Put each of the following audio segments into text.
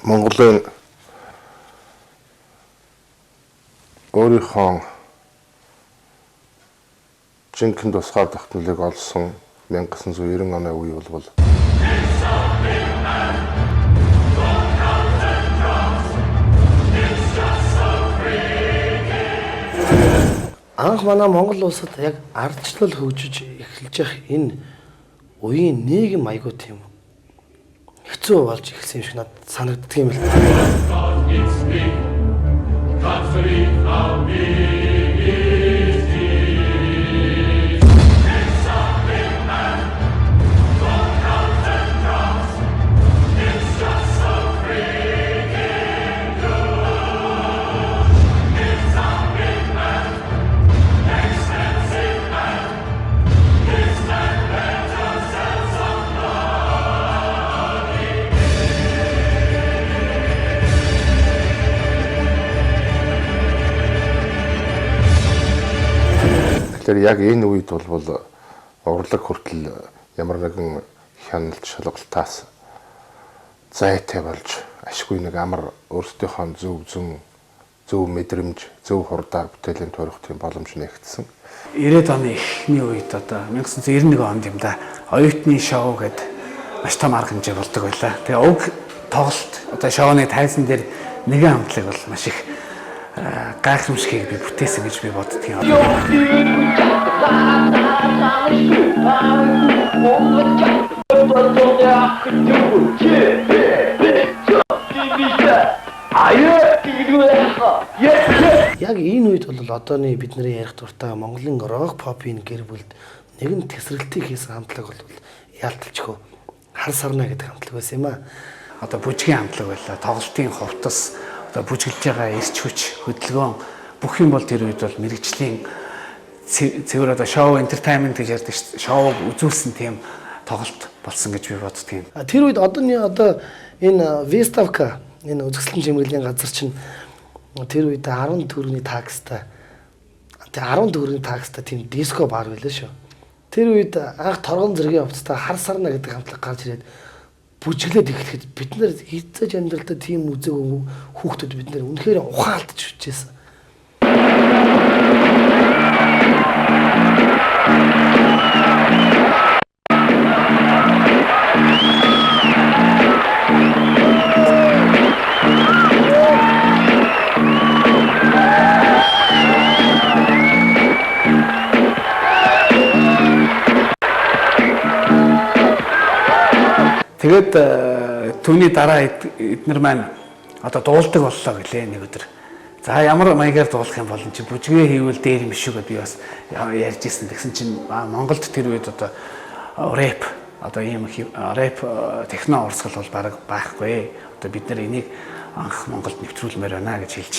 Монголын өөрийнхөө жинхэнэ тусгаар тогтнолыг олсон 1990 оны үе бол анх манай Монгол улсад яг ардчлал хөгжиж эхэлж явах энэ үеийн нийгэм айгуу тийм хэцүү болж эхэлсэн юм шиг надад санагддаг юм л. Тэгэхээр яг энэ үед бол урлаг хүртэл ямар нэгэн хяналт шалгалтаас зайтай болж ашгүй нэг амар өөрсдийнхөө зөв мэдрэмж, зөв хурдаар бүтээлийн төрөх тийм боломж нэгтсэн. 90-ад оны эхний үед одоо 1991 онд юм да. Оюутны шоу гэдэг маш том арга хэмжээ болдог байлаа. Тэгээ уг тоглолт одоо шоуны тайзан дээр нэгэн хамтлагийг бол маш их гайхамшигыг би бүтээсэн гэж би боддог юм. Яг энэ үед бол одооний бидний ярих дуртай Монголын рок попын гэр бүлд нэгэн тесрэлтийг хийсэн хамтлаг бол яалталчгүй хар сарна гэдэг хамтлаг байсан юм аа. Одоо бүжгийн хамтлаг байлаа. Тоглолтын хувцас одоо бүжгэлж байгаа эрч хүч хөдөлгөөн бүх юм бол тэр үед бол мэрэгжлийн цэвэр одоо шоу entertainment гэж ярьдаг шүү дээ. Шоуг үзүүлсэн тийм тоглолт болсон гэж би боддог юм. Тэр үед одоо энэ Выставка энэ үзэсгэлэн чимэглэлийн газар чинь тэр үед 10 төгрөгийн такстай тийм диско бар байлаа шүү. Тэр үед анх торгон зэргийн хувцастай хар сарна гэдэг хамтлаг гарч ирээд бүжиглээд эхлэхэд бид нар эцэж амьдралдаа тийм үзээгүй хүүхдүүд бид нар үнэхээр ухаалтж хүчээсэн. Тэгээд түүний дараа эднэр маань одоо дуулдаг боллоо гэлээ нэг өдөр. За ямар маягаар дуулах юм бол чи бүжгээ хийвэл дээр юм шиг би бас ярьж ирсэн. Тэгсэн чинь Монголд тэр үед одоо рэп одоо ийм рэп техно урсгал бол бараг байхгүй. Одоо бид нар энийг анх Монголд нэвтрүүлмээр байна гэж хэлж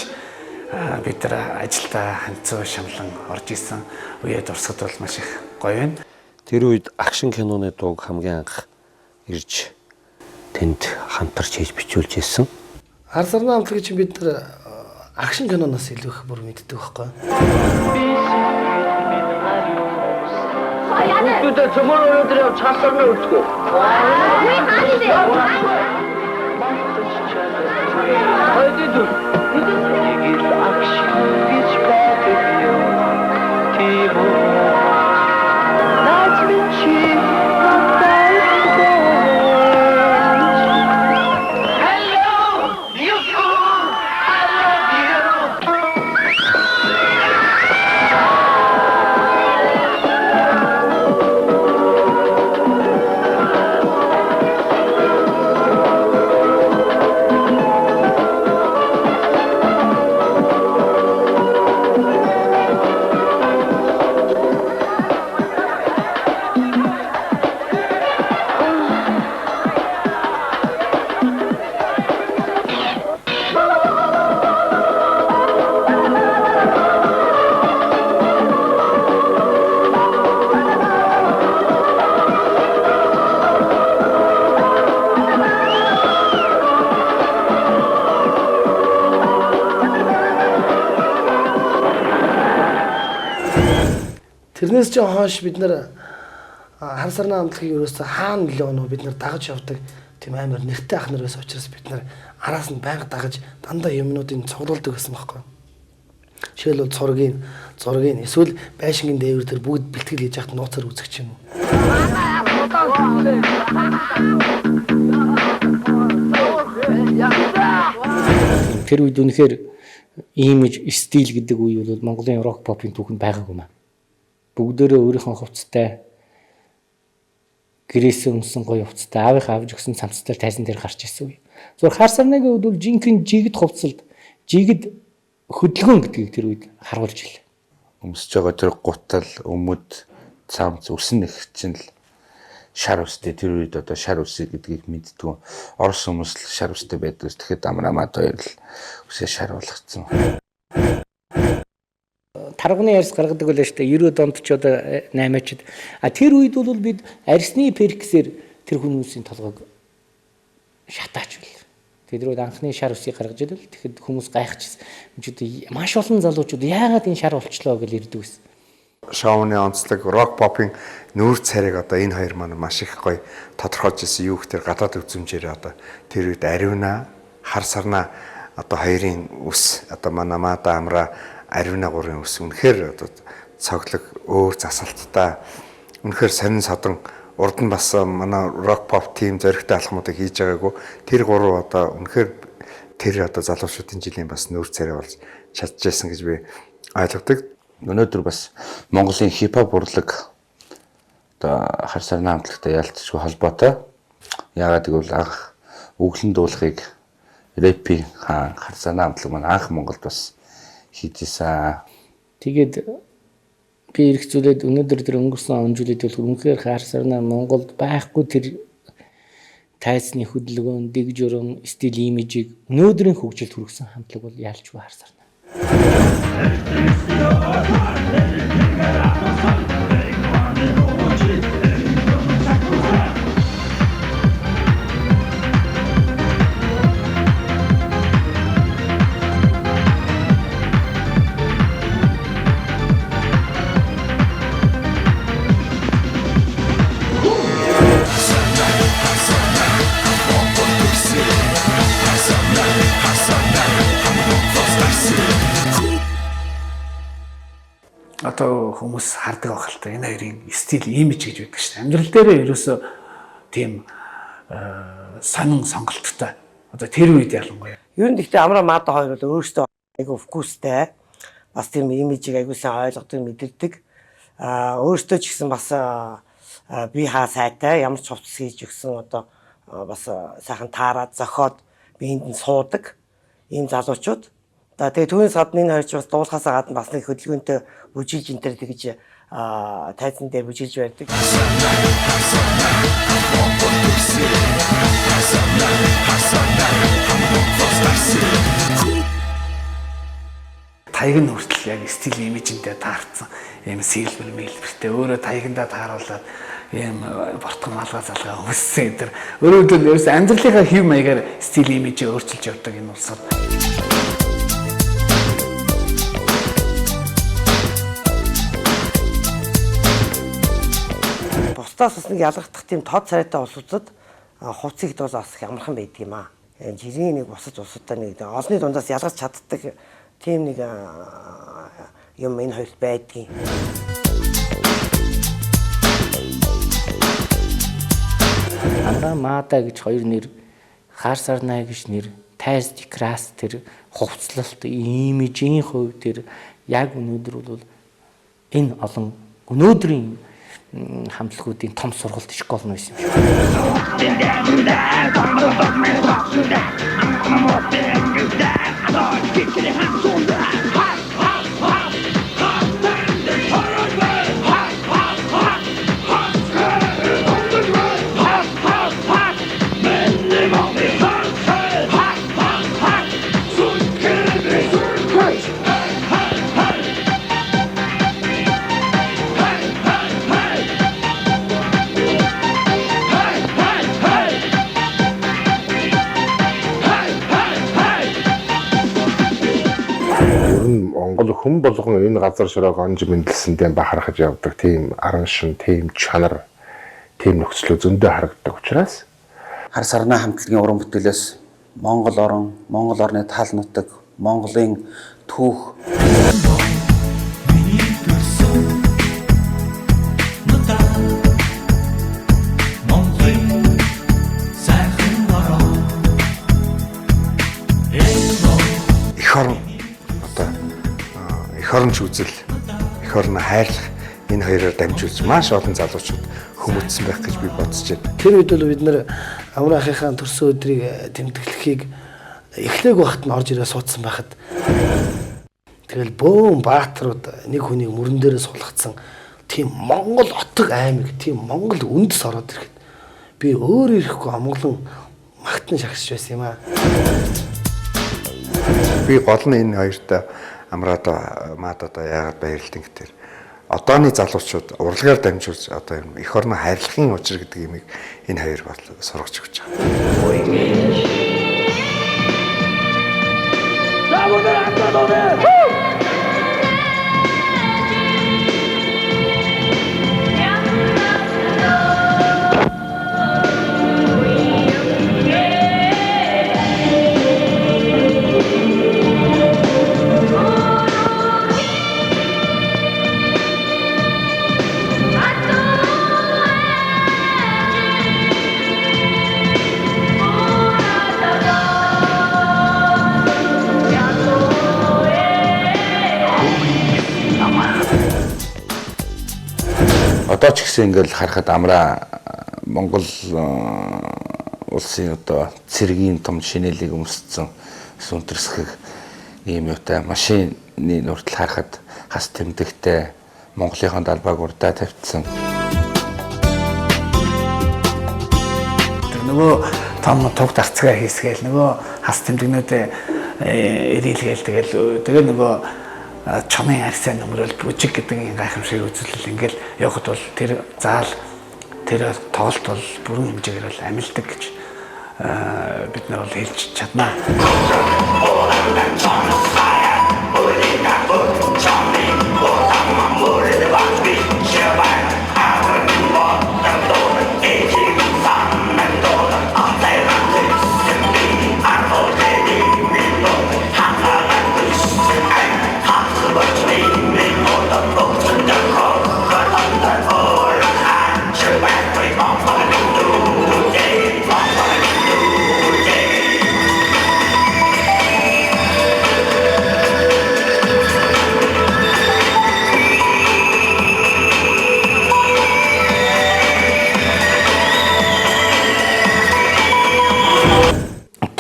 бид нар ажилдаа ханцуу шамлан орж исэн үеэ дурсахад бол маш их гоё байна. Тэр үед акшн киноны дууг хамгийн анх ирж тэнд хамтарч хийж бичүүлж ирсэн. Хар сарны амтлагыг чинь бид нар акшн киноноос илүү их бүр мэддэг байхгүй. Хүүхдүүдээ цөмөр өнөдөр чаасарна үлдэх үү? Үгүй хаана Хайдуу. Нэг л акшн гэж байдаг юм. Тийм үү? Наач чи Тэрнээс ч хойш бид нар хар сарны амтлагийг ерөөсөө хаана нөлөө өнөө бид нар дагаж явдаг тийм амар нэртэй ах нар байсан учраас бид нар араас нь байнга дагаж дандаа юмнуудыг цуглуулдаг гэсэн байхгүй. Жишээлбэл зургийн эсвэл байшингийн дээвэр дээр бүгд бэлтгэл хийж яхад нууцаар үзэх ч юм уу. Тэр үед үнэхээр имиж стил гэдэг үе бол Монголын рок попын түүхэнд байгаагүй маа. Бүгдээрээ өөрийнхөө хувцастай гэрээсээ унсан гоё хувцастай аавынхаа авж өгсөн цамцтай тайзан дээр гарч ирсэн үе. Зүгээр хар сарныгийн үед бол жинхэнэ жигд хувцалд жигд хөдөлгөөн гэдгийг тэр үед харуулж илээ. Өмсөж байгаа тэр гутал, өмд, цамц, үсэн их чинь л шар устэй тэр үед одоо шар усыг гэдгийг мэддэг. Орос хүмүүс л шар устэй байдаг. Тэгэхэд амрамаад хоёр л үсээ шар болгоцсон. Тарганы ярьс гаргадаг байлаа шүү дээ. 90-ад онд ч одоо 8-ачд. Тэр үед бол бид арсны перксээр тэр хүмүүсийн толгойг шатаач бил. Тэдрүүд анхны шар усыг гаргаж ирэл. Тэгэхэд хүмүүс гайхчихсан. Энд маш олон залуучууд яагаад энэ шар болчлоо гэж ирдэг байсан. Шоуны онцлог рок попын нүүр царайг одоо энэ хоёр маань маш их гоё тодорхойлж ирсэн. Юу гэхээр гадаад үзмжээр одоо тэр үед ариуна, хар сарна одоо хоёрын үс одоо манай Мада амра ариуна гурын үс үнэхээр одоо цоглог өөр засалттай үнэхээр сонин садан урд нь бас манай рок поп тим зоригтой алхмуудыг хийж байгаагүй тэр гурав одоо үнэхээр тэр одоо залуучуудын жилийн бас нүүр царай болж чадчихсан гэж би ойлгодог. Өнөөдөр бас Монголын хипхоп урлаг одоо хар сарны амтлагтай ялцчгүй холбоотой. Яагаад гэвэл анх өглөн дуулахыг рэпийн хар сарны амтлаг маань анх Монголд бас хийжсэн. Тэгээд би эргцүүлээд өнөөдөр тэр өнгөрсөн он жилид бол үнэхээр хар сарна Монголд байхгүй тэр тайзны хөдөлгөөн, дэг журам, стил имижийг өнөөдрийн хөгжилд хүргэсэн хамтлаг бол яалчгүй хар сарна. Одоо хүмүүс хардаг байх л та энэ хоёрын стил имиж гэж байдаг шүү дээ. Амьдрал дээрээ ерөөсөө тийм сонин сонголттой. Одоо тэр үед ялангуяа. Ер нь гэхдээ Амра Мада хоёр бол өөрсдөө айгүй фокустай. Бас тийм имижийг айгүй сайн ойлгодог, мэдэрдэг. Өөрсдөө ч гэсэн бас би хаа сайтай ямар ч хувцас хийж өгсөн одоо бас сайхан таарад зохиод биеинд нь суудаг ийм залуучууд. Тэгээ түүнээс гадна энэ хоёр ч бас дуулахаас гадна бас нэг хөдөлгөөнтэй бүжиглж энэ төр тэгж тайзан дээр бүжиглж байдаг. таяг нь хүртэл яг стил имижэндээ таарсан. Ийм сэлбэр мэлбэртэй өөрөө таягандаа тааруулаад ийм бортгон малгай залгаа өссөн энэ. Өөрөөр хэлбэл ерөөс амьдралынхаа хэв маягаар стил имижээ өөрчилж явдаг энэ улсад. Бусдаас бас нэг ялгагдах тийм тод царайтай улсуудад хувцсыг бол бас ямархан байдаг юм аа. Жирийн нэг бусад улсуудаа нэг олонний дундаас ялгаж чаддаг тийм нэг юм энэ хоёрт байдгийг. Анда Мада гэж хоёр нэр, Хар Сарнай гэж нэр, Тайз Крас тэр хувцлалт имижийн хувь тэр яг өнөөдөр бол энэ олон өнөөдрийн хамтлагуудын том сургалт школ нь байсан юм Монгол хүн болгон энэ газар шороог онж мэдлсэндээ бахархаж явдаг тийм аран шин, тийм чанар, тийм нөхцлөө зөндөө харагддаг учраас Хар Сарнай хамтлагийн уран бүтээлээс Монгол орн, Монгол орны тал нутаг, Монголын түүх эх оронч үзэл, эх орно хайрлах энэ хоёроор дамжуулж маш олон залуучууд хүмүүжсэн байх гэж би бодож байна. Тэр үед бол бид нэр Амрын ахыхаа төрсөн өдрийг тэмдэглэхийг эхлээг багт нь орж ирээ суудсан байхад тэгэл бөөм баатарууд нэг хүнийг мөрөн дээрээ сулгацсан тийм Монгол отог аймаг, тийм Монгол үндэс ороод ирэхэд би өөр ирэхгүй амглан магтан шагшиж байсан юм аа. Би гол нь энэ хоёртой Амраад Мадад яагаад баярлалтай гэхээр одооны залуучууд урлагаар дамжуулж одоо юм эх орны хайрлахын учир гэдэг юмыг энэ хоёр бол сургаж өгч байгаа. Одоо ч гэсэн ингээл харахад Амраа Монгол улсын одоо цэргийн том шинэлийг өмссөн сүнтэрсгэг ийм юутай машины нүртэл харахад хас тэмдэгтэй Монголынхон далбааг урдаа тавьчихсан. Тэр нөгөө том туг дарцгаа хийсгээл нөгөө хас тэмдэгнүүдээ ирээлгээл тэгэл нөгөө чамын арьсаа нөмрөл бүжиг гэдэг гайхамшиг үзүүлэл ингээл явахд бол тэр заал тэр тоглолт бол бүрэн хэмжээгээр бол амилдаг гэж бид нар бол хэлж чаднаа.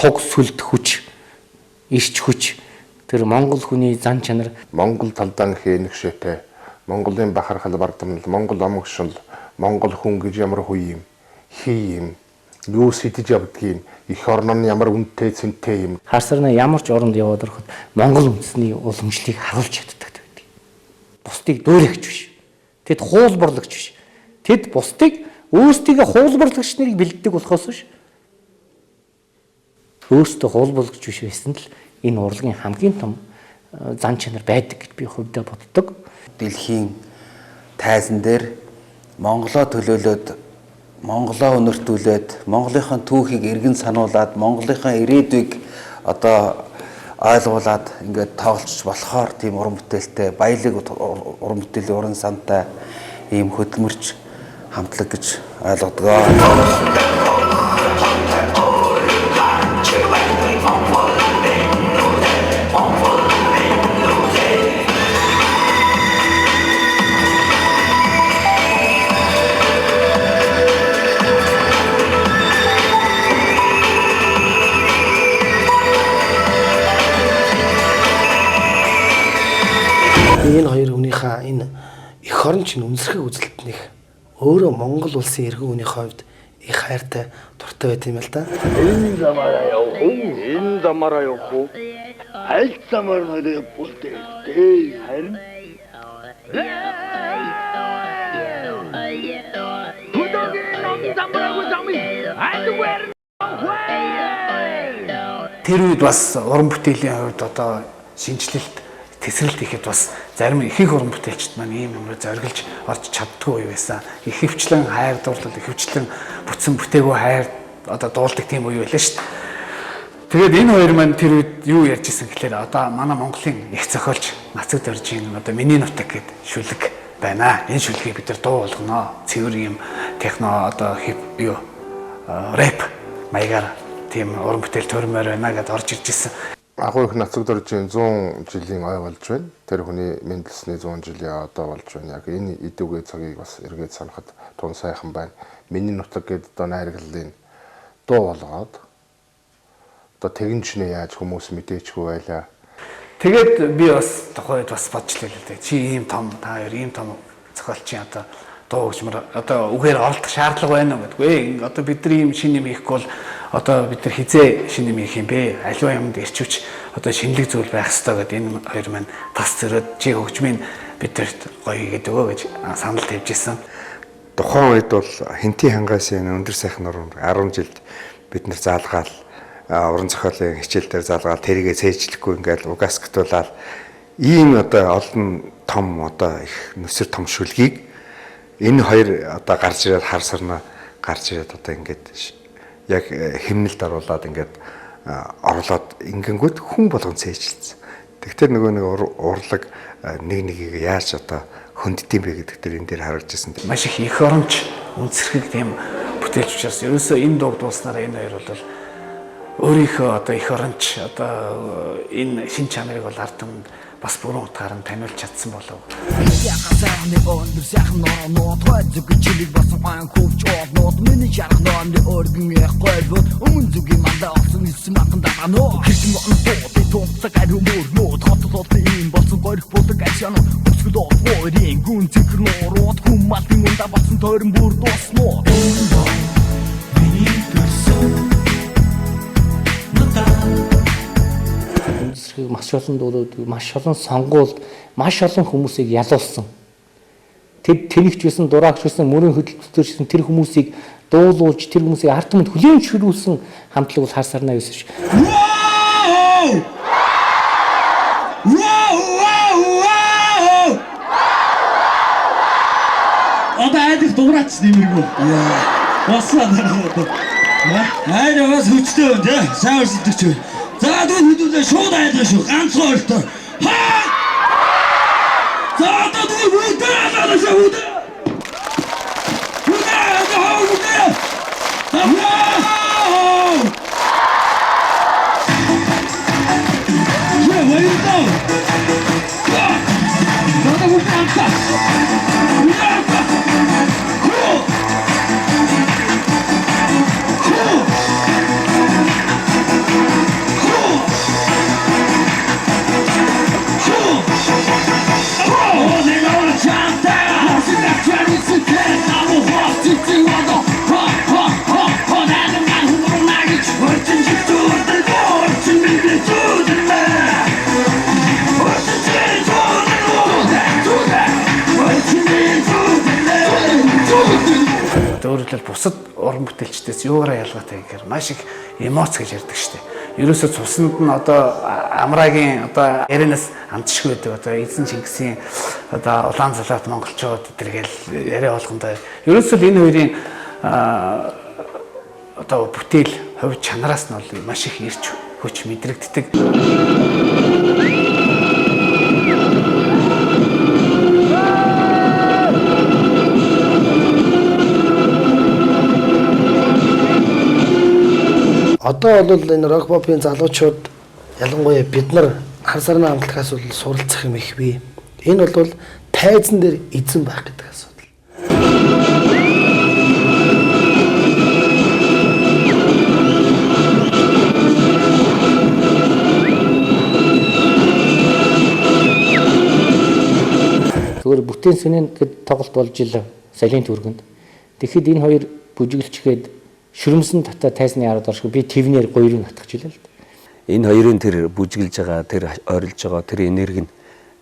Туг сүлд хүч, ирч хүч тэр Монгол хүний зан чанар Монгол талдаан хэнэгшээтэй Монголын бахархал бардамнал Монгол омогшил Монгол хүн гэж ямар хүй юм хий юм юу сэтэж явдгийг эх орн нь ямар үнэтэй цэнтэй юм. Харсарна ямар ч оронд яваад ороход Монгол үндэсний уламжлалыг харуулж чаддаг байдаг. Бусдыг дөөрэгч биш. Тэд хуулбарлагч биш. Тэд бусдыг өөрсдийгөө хуулбарлагч нарыг бэлддэг болохоос биш. Өөрсдөө хуулбарлагч биш байсан л энэ урлагийн хамгийн том зан чанар байдаг гэж би хувьдаа боддог. Дэлхийн тайзан дээр Монголоо төлөөлөөд Монголоо өнөртүүлээд Монголынхаа түүхийг эргэн сануулад Монголынхаа ирээдүйг одоо ойлгуулад ингээд тоглож болохоор тийм уран бүтээлтэй баялаг уран бүтээлийн уран сантай ийм хөдөлмөрч хамтлаг гэж ойлгодгоо. Энэ хоёр хүнийхээ энэ эх орон чинь үнсэрхэг үзэлт нэг өөрөө Монгол улсын иргэн хүний хувьд их хайртай дуртай байт юм л да. Энэ замаараа явах уу? Энэ замаараа явах уу? Аль замаар нэрээ бүлдээ харин Тэр үед бас уран бүтээлийн хувьд одоо шинжилэлт тесрэлт ихэд бас зарим ихэнх уран бүтээлчд маань ийм юмроо зориглож орж чаддгүй байсан. Ихэвчлэн хайр дурлал, ихэвчлэн бүтсэн бүтээгөө хайр одоо дуулдаг тийм үе байлаа шүү дээ. Тэгээд энэ хоёр маань тэр үед юу ярьж исэн гэхээр одоо манай Монголын их зохиолч Нацуд Оржийн одоо миний нутаг гэд шүлэг байна. Энэ шүлгийг бид нар дуу болгоно. Цэвэр юм техно одоо хип юу рэп маягаар тийм уран бүтээл төрмөр байна гэдээ орж ирж исэн. Агуу их Нацуд Оржийн 100 жилийн ой болж байна. Тэр хүний мэндэлсний 100 жилийн одоо болж байна. Яг энэ идэвхтэй цагийг бас эргээд санахад тун сайхан байна. Миний нутаг гэдэг одоо найргалын дуу болгоод одоо тэгэнчнээ яаж хүмүүс мэдээчгүй байлаа. Тэгээд би бас тухайд бас бодж лээ л дээ. Чи ийм том та хоёр ийм том зохиолчийн одоо дуу хөгжмөр одоо үгээр оролдох шаардлага байна уу гэдэггүй. Одоо бид нар ийм шинэ юм хийхгүй бол одоо бид нар хизээ шинэ юм хийх юм бэ? Аливаа юмд ирчвч одоо шинэлэг зүйл байх ёстой гэдэг энэ хоёр маань тас зөрөөд чи хөгжмийн бидэрт гоё хийгээд өгөө гэж санал тавьж ирсэн. Тухайн үед бол Хинтийн хангаасын өндөр сайхан уран 10 жилд бид нар заалгаал уран зохиолын хичээл дээр заалгаал тэрийгэ цээжлэхгүй ингээл угаасгтуулаад ийм одоо олон том одоо их нүсэр том шүлгийг энэ хоёр одоо гарч ирээд хар сарна гарч ирээд одоо ингээд яг хэмнэлд оруулаад ингээд орлоод ингэнгүүт хүн болгон цээжилсэн. Тэгэхээр нөгөө нэг урлаг нэг нэгийг яаж одоо хөнддөм бэ гэдэг дээр энэ дээр харагдажсэн. Маш их оронч үнсэрхэг тийм бүтээлч учраас ерөөсөө энэ дууг дууснараа энэ хоёр бол өөрийнхөө одоо их оронч одоо энэ шин чанарыг бол ард түмэнд бас бүрэн утгаараа таниулж чадсан болов. Яхасааны өндөр сайхан норнод хойцог чилэг басан ан хөвч орнод миний жарах номны өргөн яхгойвол өмнө зүгийн мандаа олсон хэлсэн матан дааноо хэрхэн онцгой томцог ариумөрнод хотлоод ийм болсон горих болдог ачаано өсгөл оорийн гүн зэхрнород хүмматын унда болсон тойрон бүр дусноо миний төрсөн Үндэсрэг маш олон дуулууд, маш олон сонгуульд, маш олон хүмүүсийг ялуулсан. Тэд тэнэгч байсан, дураагч байсан, мөрийн хөдөлгөөнч байсан тэр хүмүүсийг дуулуулж, тэр хүмүүсийг ард түмэнд хүлээн зөвшөөрүүлсэн хамтлаг бол хар сарнаа байсан ш. Одоо айдах дуурайч нэмэргүй. Боссоо дараад. Айдаас хүчтэй байна те. Сайн өрсөлдөгч байна. За тэгвэл хэдүүлээ шууд айдгаа шүү. Ганцхан ойлтой. Хаа! За тэгвэл бүгдээ алаа шүү. Бүгдээ. Я выйду. Надо убраться. үзүүлэл бусад уран бүтээлчдээс юугаараа ялгаатай гэхээр маш их эмоц гэж ярьдаг шүү дээ. Ерөөсө цуснд нь одоо Амрагийн одоо ярианаас амтшиг байдаг одоо эзэн Чингисийн одоо улаан залаат монголчууд гэдэргээл яриа болгондоо ерөөсө энэ хоёрын одоо бүтээл хувь чанараас нь бол маш их ирч хүч мэдрэгддэг. Одоо бол энэ рок попын залуучууд ялангуяа бид нар хар сарны хамтлагаас бол суралцах юм их бий. Энэ бол тайзан дээр эзэн байх гэдэг асуудал. Зүгээр бүтээн сүнэн гэд тоглолт болж ил салийн түргэнд. Тэгэхэд энэ хоёр бүжиглчгээд шүрмсэн татаа тайзны ард оршиг би твнэр гоёрыг натгах жилээ л дээ. Энэ хоёрын тэр бүжиглж байгаа, тэр ойрлж байгаа тэр энерги нь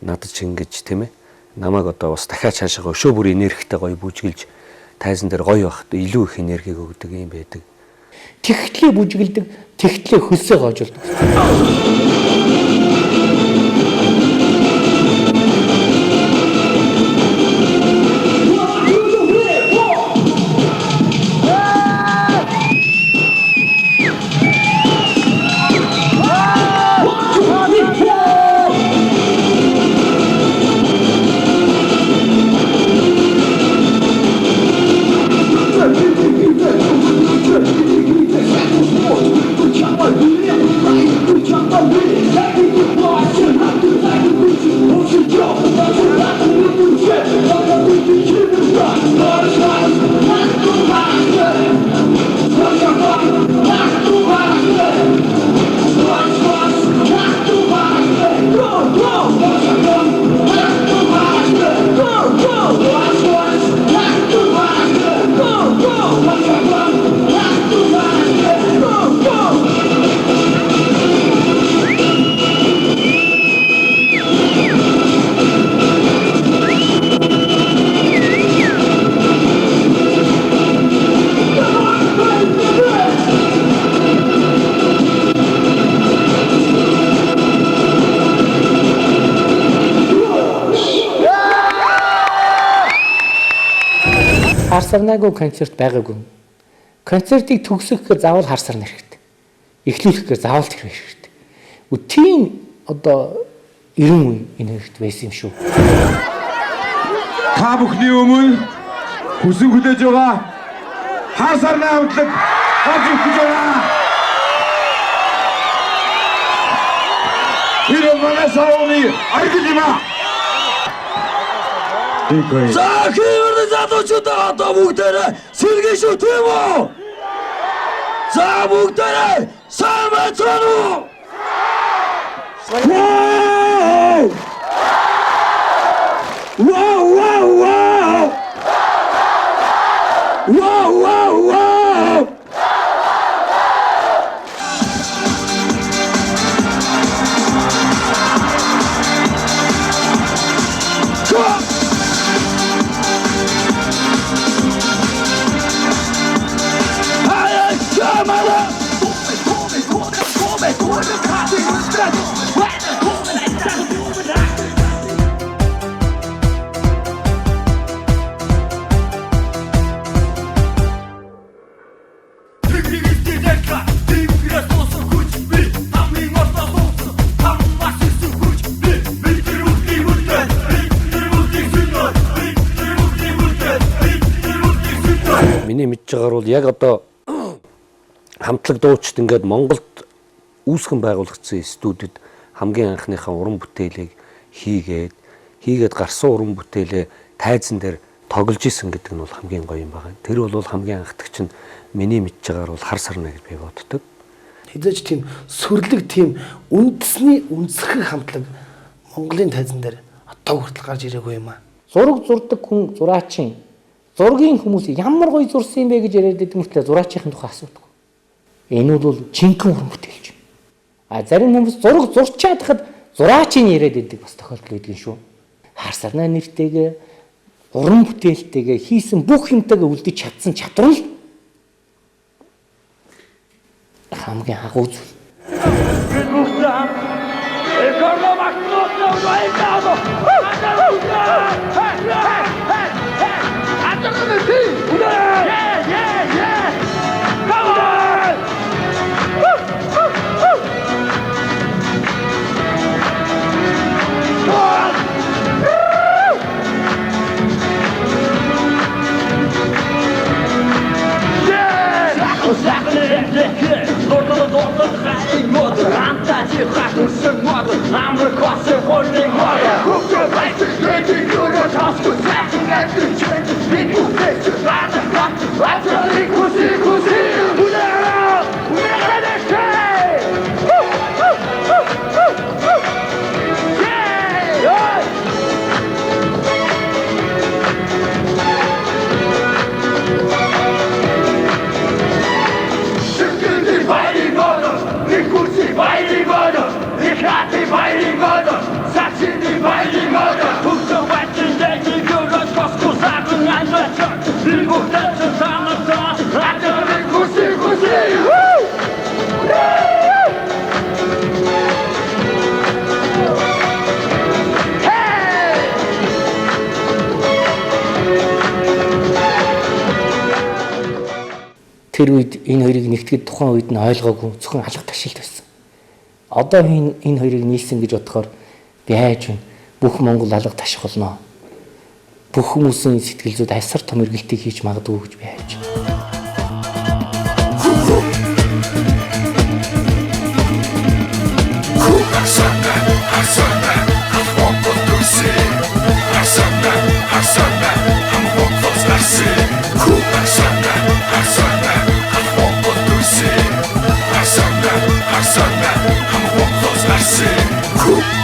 надад ч ингэж тийм ээ. Намайг одоо бас дахиад цаашаа өшөө бүр энергитэй гоё бүжиглж тайзан дээр гоё байхад илүү их энергийг өгдөг юм байдаг. Тэгтлээ бүжиглдэг, тэгтлээ хөлсөө гоожулдаг. Хар сарнаагүй концерт байгаагүй. Концертыг төгсгөхээр заавал хар сарна хэрэгтэй. Эхлүүлэхээр заавал тэр хэрэгтэй. Тийм одоо 90 үе энэ хэрэгтэй байсан юм шүү. Та бүхний өмнө хүсэн хүлээж байгаа хар сарны хамтлаг гарч ирж байгаа. Тэр манай сауны аргил юм аа. За хэмээр залуучуудаа одоо бүгдээрээ сэргэн шүү тийм үү? За бүгдээрээ сайн байцгаана уу? Wow! Wow! Wow! Wow! Wow! Wow! Миний мэдж байгаагаар бол яг одоо хамтлаг дуучид ингээд Монголд үүсгэн байгуулагдсан студид хамгийн анхныхаа уран бүтээлийг хийгээд гарсан уран бүтээлээ тайзан дээр тоглож исэн гэдэг нь бол хамгийн гоё юм байна. Тэр бол хамгийн анхдагч нь миний мэдж байгаагаар бол хар сарна гэж би боддог. Хэзээ ч тийм сүрлэг тийм үндэсний үнсгэх хамтлаг Монголын тайзан дээр одоо хүртэл гарч ирээгүй юм аа. Зураг зурдаг хүн зураачин. Зургийн хүмүүс ямар гоё зурсан юм бэ гэж яриад байдаг мөртлөө зураачийн тухай асуудаг. Энэ бол жинхэнэ уран бүтээлч. Зарим хүмүүс зураг зурчаад хахад зураачийн яриад байдаг бас тохиолдол байдаг шүү. Хар сарнаа нэртэйгээ уран бүтээлтэйгээ хийсэн бүх юмтайгаа үлдэж чадсан чадвар л хамгийн агуу зүйл. Тэр үед энэ хоёрыг нэгтгэхэд тухайн үед нь ойлгоогүй зөвхөн алга ташилт байсан. Одоо энэ хоёрыг нийлсэн гэж бодохоор би хайж байна. Бүх Монгол алга таших болно. Бүх хүмүүсийн сэтгэл зүйд асар том эргэлтийг хийж магадгүй гэж би хайж байна. Cool.